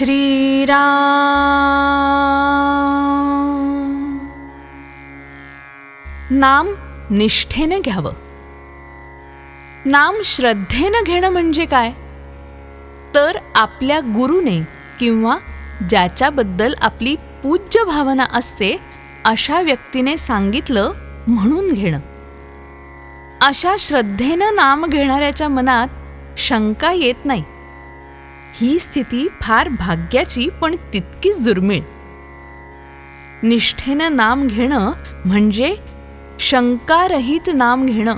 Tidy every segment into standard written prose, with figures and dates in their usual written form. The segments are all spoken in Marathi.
श्रीराम. नाम निष्ठेने घ्यावं. नाम श्रद्धेनं घेणं म्हणजे काय? तर आपल्या गुरुने किंवा ज्याच्याबद्दल आपली पूज्य भावना असते अशा व्यक्तीने सांगितलं म्हणून घेणं. अशा श्रद्धेनं नाम घेणाऱ्याच्या मनात शंका येत नाही. ही स्थिती फार भाग्याची पण तितकीच दुर्मिळ. निष्ठेनं नाम घेणं म्हणजे शंकारहित नाम घेणं.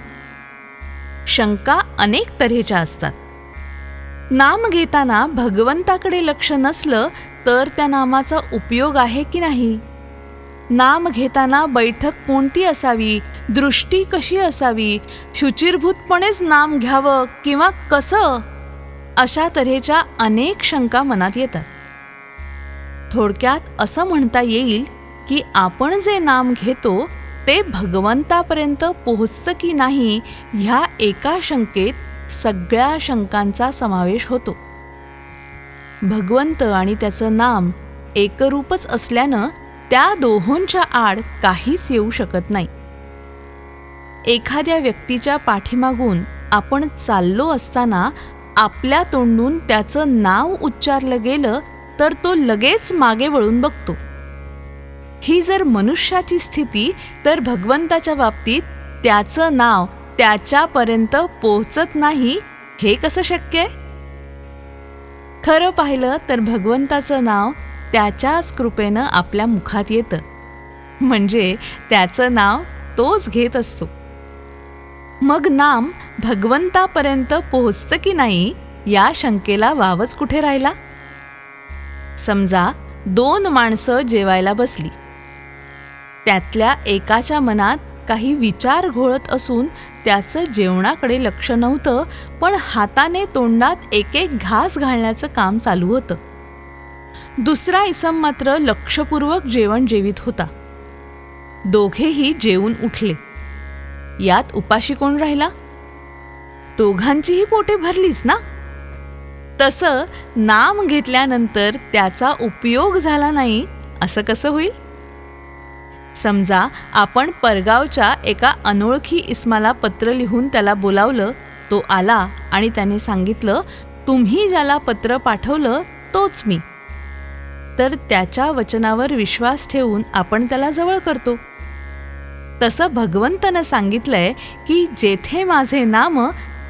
शंका अनेक तऱ्हेच्या असतात. नाम घेताना भगवंताकडे लक्ष नसलं तर त्या नामाचा उपयोग आहे की नाही? नाम घेताना बैठक कोणती असावी, दृष्टी कशी असावी, शुचिर्भूतपणेच नाम घ्यावं किंवा कसं, अशा तऱ्हेच्या अनेक शंका मनात येतात. थोडक्यात असं म्हणता येईल की आपण जे नाम घेतो ते भगवंतापर्यंत पोहोचतं की नाही ह्या एका शंकेत सगळ्या शंकांचा समावेश होतो. भगवंत आणि त्याचं नाम एकरूपच असल्यानं त्या दोहोंच्या आड काहीच येऊ शकत नाही. एखाद्या व्यक्तीच्या पाठीमागून आपण चाललो असताना आपल्या तोंडून त्याचं नाव उच्चारलं गेलं तर तो लगेच मागे वळून बघतो. ही जर मनुष्याची स्थिती, तर भगवंताच्या बाबतीत त्याचं नाव त्याच्यापर्यंत पोहोचत नाही हे कसं शक्य आहे? खरं पाहिलं तर भगवंताचं नाव त्याच्याच कृपेनं आपल्या मुखात येतं, म्हणजे त्याचं नाव तोच घेत असतो. मग नाम भगवंतापर्यंत पोहोचतं की नाही या शंकेला वावच कुठे राहिला? समजा 2 माणसं जेवायला बसली. त्यातल्या एकाच्या मनात काही विचार घोळत असून त्याचं जेवणाकडे लक्ष नव्हतं, पण हाताने तोंडात एक घास घालण्याचं काम चालू होतं. दुसरा इसम मात्र लक्षपूर्वक जेवण जेवीत होता. दोघेही जेवून उठले. यात उपाशी कोण राहिला? दोघांचीही पोटे भरलीच ना. तसं नाम घेतल्यानंतर त्याचा उपयोग झाला नाही असं कसं होईल? समजा आपण परगावच्या एका अनोळखी इस्माला पत्र लिहून त्याला बोलावलं. तो आला आणि त्याने सांगितलं, तुम्ही ज्याला पत्र पाठवलं तोच मी. तर त्याच्या वचनावर विश्वास ठेवून आपण त्याला जवळ करतो. तसं भगवंतानं सांगितलंय की जेथे माझे नाम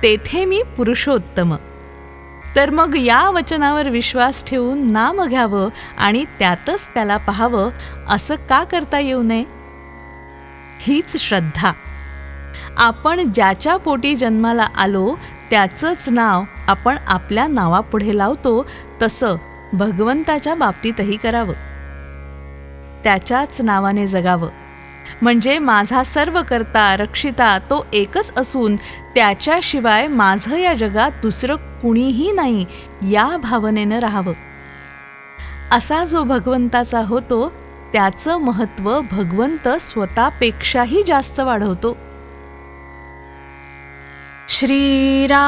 तेथे मी पुरुषोत्तम. तर मग या वचनावर विश्वास ठेवून नाम घ्यावं आणि त्यातच त्याला पाहावं असं का करता येऊ नये? हीच श्रद्धा. आपण ज्याच्या पोटी जन्माला आलो त्याचंच नाव आपण आपल्या नावापुढे लावतो, तसं भगवंताच्या बाबतीतही करावं. त्याच्याच नावाने जगावं. म्हणजे माझा सर्व करता रक्षिता तो एकच असून त्याच्याशिवाय माझं या जगात दुसरं कुणीही नाही या भावनेनं राहावं. असा जो भगवंताचा होतो त्याचं महत्त्व भगवंत स्वतःपेक्षाही जास्त वाढवतो. श्रीराम.